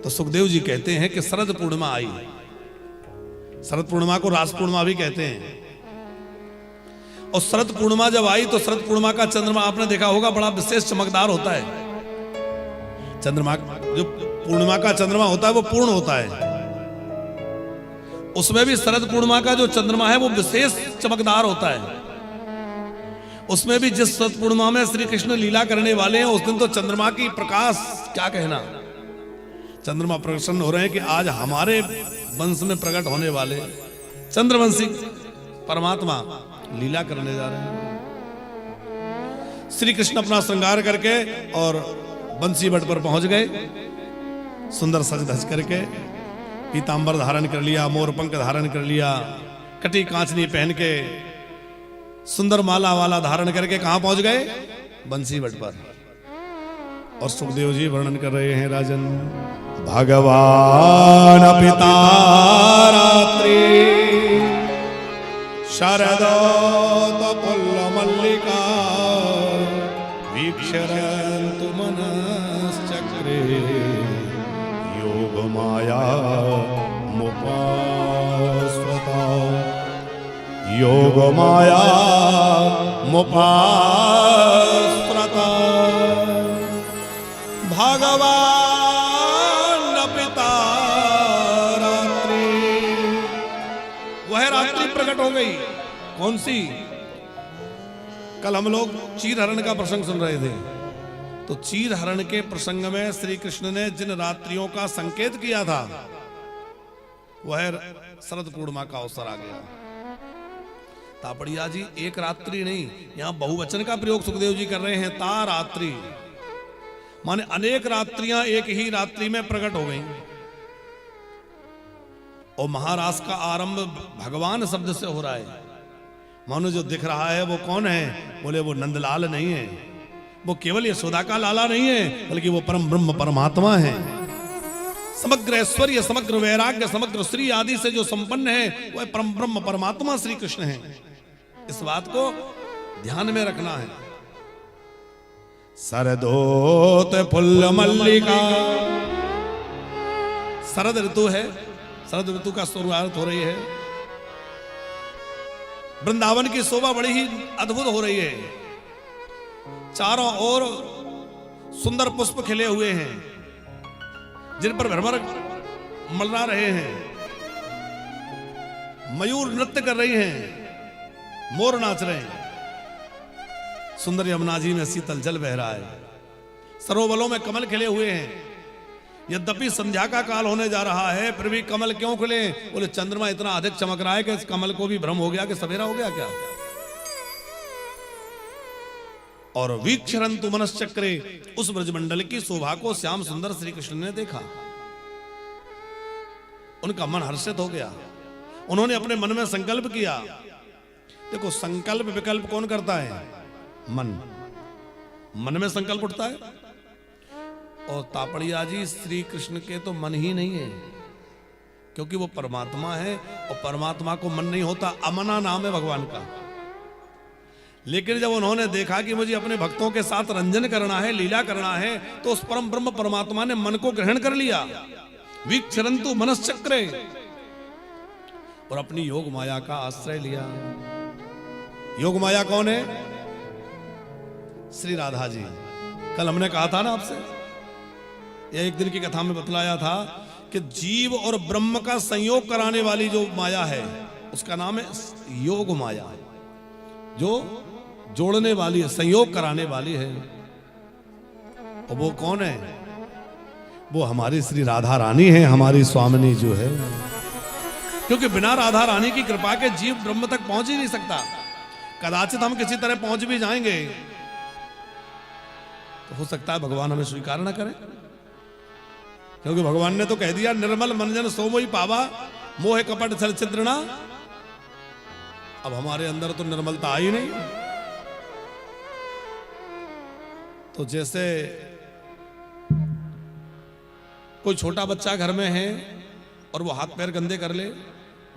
तो सुखदेव जी कहते हैं कि शरद पूर्णिमा आई। शरद पूर्णिमा को रास पूर्णिमा भी कहते हैं। और शरद पूर्णिमा जब आई तो शरद पूर्णिमा का चंद्रमा आपने देखा होगा बड़ा विशेष चमकदार होता है। चंद्रमा जो पूर्णिमा का चंद्रमा होता है वो पूर्ण होता है। उसमें भी शरद पूर्णिमा का जो चंद्रमा है वो विशेष चमकदार होता है। उसमें भी जिस शरद पूर्णिमा में श्री कृष्ण लीला करने वाले हैं उस दिन तो चंद्रमा की प्रकाश क्या कहना। चंद्रमा प्रसन्न हो रहे हैं कि आज हमारे वंश में प्रकट होने वाले चंद्रवंशी परमात्मा लीला करने जा रहे हैं। श्री कृष्ण अपना श्रृंगार करके और बंसी बट पर पहुंच गए। सुंदर सज धज करके पीतांबर धारण कर लिया, मोर पंख धारण कर लिया, कटी कांचनी पहन के सुंदर माला वाला धारण करके कहां पहुंच गए? बंसी बट पर। और सुखदेव जी वर्णन कर रहे हैं राजन, भगवान पिता रात्रि शरदोत पुल्ल मल्लिका वीक्षरन्तु मनश्चक्रे योग माया मुपास्वता योग माया मुपास्वता भगवान पिता रात्रि। वह रात्रि प्रकट हो गई। कौन सी? कल हम लोग चीर हरण का प्रसंग सुन रहे थे। तो चीर हरण के प्रसंग में श्री कृष्ण ने जिन रात्रियों का संकेत किया था वह शरद पूर्णिमा का अवसर आ गया। तापड़िया जी एक रात्रि नहीं, यहां बहुवचन का प्रयोग सुखदेव जी कर रहे हैं। ता रात्रि माने अनेक रात्रियां एक ही रात्रि में प्रकट हो गई। और महारास का आरंभ भगवान शब्द से हो रहा है। मानो जो दिख रहा है वो कौन है? बोले वो नंदलाल नहीं है, वो केवल यशोदा का लाला नहीं है, बल्कि वो परम ब्रह्म परमात्मा है। समग्र ऐश्वर्य, समग्र वैराग्य, समग्र श्री आदि से जो संपन्न है वह परम ब्रह्म परमात्मा श्री कृष्ण है। इस बात को ध्यान में रखना है। शरदोत पुल्ल मल्लिका, शरद ऋतु है। शरद ऋतु का शुरुआत हो रही है। वृंदावन की शोभा बड़ी ही अद्भुत हो रही है। चारों ओर सुंदर पुष्प खिले हुए हैं जिन पर भरभर मलरा रहे हैं। मयूर नृत्य कर रही हैं, मोर नाच रहे हैं। सुंदर यमुना जी में शीतल जल बह रहा है। सरोवरों में कमल खिले हुए हैं। यद्यपि संध्या का काल होने जा रहा है फिर भी कमल क्यों खिले? बोले चंद्रमा इतना अधिक चमक रहा है कि इस कमल को भी भ्रम हो गया कि सवेरा हो गया क्या। और वीक्षरन्तु मनश्चक्रे, उस ब्रजमंडल की शोभा को श्याम सुंदर श्री कृष्ण ने देखा। उनका मन हर्षित हो गया। उन्होंने अपने मन में संकल्प किया। देखो संकल्प विकल्प कौन करता है? मन। मन में संकल्प उठता है। और तापड़िया जी श्री कृष्ण के तो मन ही नहीं है, क्योंकि वो परमात्मा है और परमात्मा को मन नहीं होता। अमना नाम है भगवान का। लेकिन जब उन्होंने देखा कि मुझे अपने भक्तों के साथ रंजन करना है, लीला करना है, तो उस परम ब्रह्म परमात्मा ने मन को ग्रहण कर लिया। वीक्षरन्तु मनश्चक्रे, और अपनी योग माया का आश्रय लिया। योग माया कौन है? श्री राधा जी। कल हमने कहा था ना आपसे, यह एक दिन की कथा में बतलाया था कि जीव और ब्रह्म का संयोग कराने वाली जो माया है उसका नाम है योग माया, जो जोड़ने वाली है, संयोग कराने वाली है। और वो कौन है? वो हमारी श्री राधा रानी है, हमारी स्वामिनी जो है। क्योंकि बिना राधा रानी की कृपा के जीव ब्रह्म तक पहुंच ही नहीं सकता। कदाचित हम किसी तरह पहुंच भी जाएंगे तो हो सकता है भगवान हमें स्वीकार ना करें, क्योंकि भगवान ने तो कह दिया निर्मल मनजन सोमोई पावा मोह कपट छल छिद्रणा। अब हमारे अंदर तो निर्मलता आई नहीं। तो जैसे कोई छोटा बच्चा घर में है और वो हाथ पैर गंदे कर ले,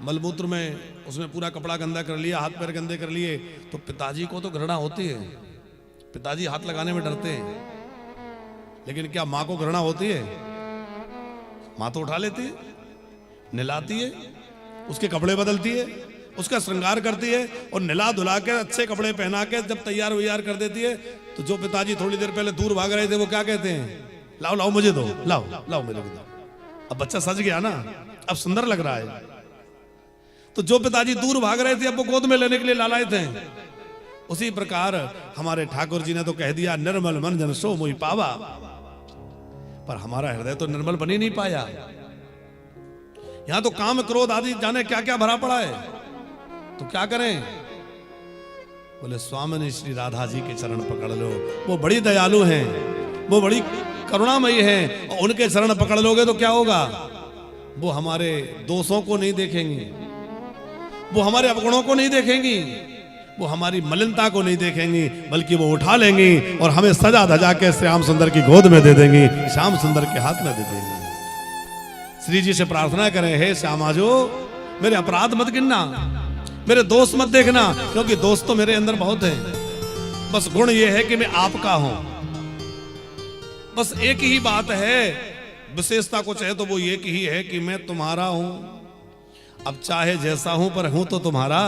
मलमूत्र में उसमें पूरा कपड़ा गंदा कर लिया, हाथ पैर गंदे कर लिए, तो पिताजी को तो घृणा होती है। पिताजी हाथ लगाने में डरते हैं। लेकिन क्या मां को घृणा होती है? माथा उठा लेती है, नहलाती है, उसके कपड़े बदलती है, उसका श्रृंगार करती है और नहला धुला के अच्छे कपड़े पहना के जब तैयार वैयार कर देती है तो जो पिताजी थोड़ी देर पहले दूर भाग रहे थे वो क्या कहते हैं, लाओ लाओ मुझे दो, लाओ लाओ मेरे को दो। अब बच्चा सज गया ना, अब सुंदर लग रहा है। तो जो पिताजी दूर भाग रहे थे अब वो गोद में लेने के लिए लालाए थे। उसी प्रकार हमारे ठाकुर जी ने तो कह दिया निर्मल मन जन सो मोहि पावा, पर हमारा हृदय तो निर्मल बन ही नहीं पाया। यहां तो काम क्रोध आदि जाने क्या क्या भरा पड़ा है, तो क्या करें? बोले स्वामी श्री राधा जी के चरण पकड़ लो, वो बड़ी दयालु हैं, वो बड़ी करुणामयी हैं, और उनके चरण पकड़ लोगे तो क्या होगा? वो हमारे दोषों को नहीं देखेंगी, वो हमारे अवगुणों को नहीं देखेंगी, वो हमारी मलिनता को नहीं देखेंगी, बल्कि वो उठा लेंगी और हमें सजा धजा के श्याम सुंदर की गोद में दे देंगी, श्याम सुंदर के हाथ में दे देंगी। श्री जी से प्रार्थना करें, हे श्यामा जो मेरे अपराध मत गिनना, मेरे दोष मत देखना, क्योंकि दोष तो मेरे अंदर बहुत है। बस गुण ये है कि मैं आपका हूं। बस एक ही बात है, विशेषता कुछ है तो वो एक ही है कि मैं तुम्हारा हूं। अब चाहे जैसा हूं पर हूं तो तुम्हारा।